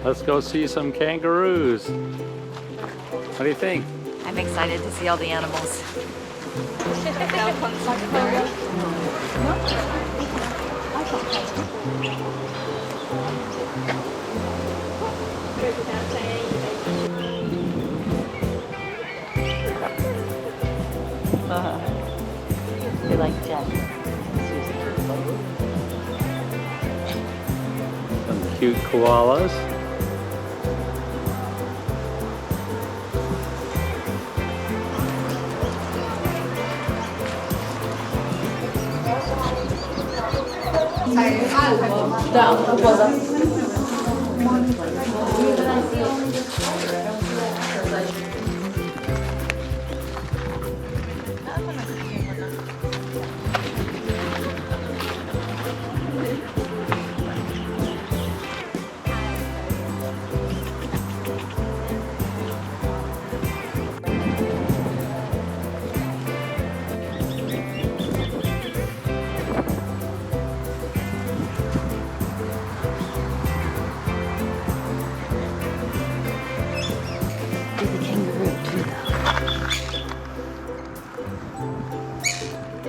Let's go see some kangaroos. What do you think? I'm excited to see all the animals. They like Jen. Some cute koalas.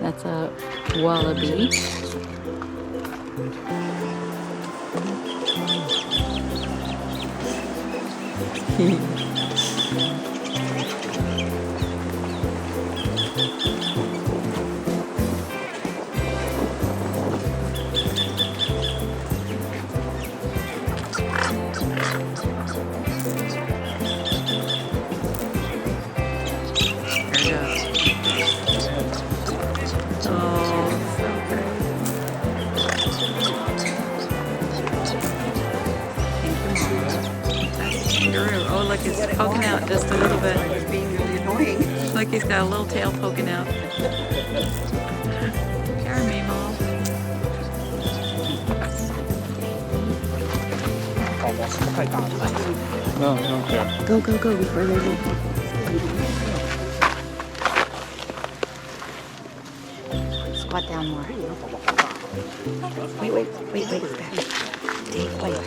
That's a wallaby. Oh, look, it's poking out just a little bit. It's being really annoying. Look, he's got a little tail poking out. Here, Mimo. No, don't care. Go, go, go before they leave. Squat down more. Wait. Dave, wait.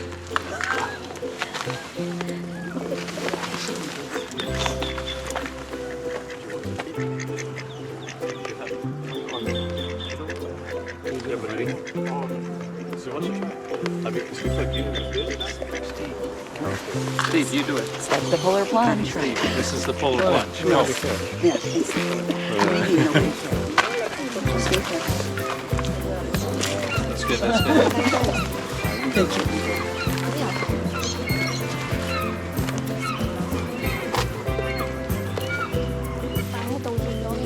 Steve, you do it. That's the polar plunge. Steve, this is the polar plunge. Go. That's good, that's good. Thank you.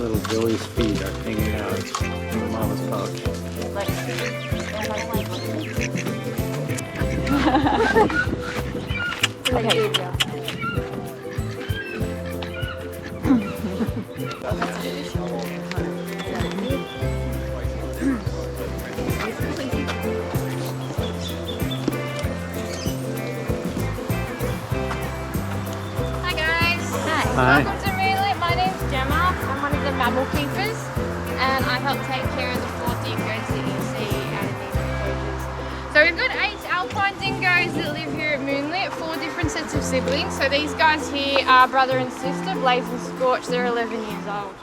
Little Joey's feet are hanging out from Mama's pouch. Okay. Hi guys. Hi. Welcome to Moonlit. My name's Gemma. I'm one of the mammal keepers and I help take care of the 4 dingoes that you see out of these enclosures. So we've got 8 alpine dingoes that live here at Moonlit, 4 different sets of siblings. So these guys here are brother and sister, Blaze and Scorch. They're 11 years old.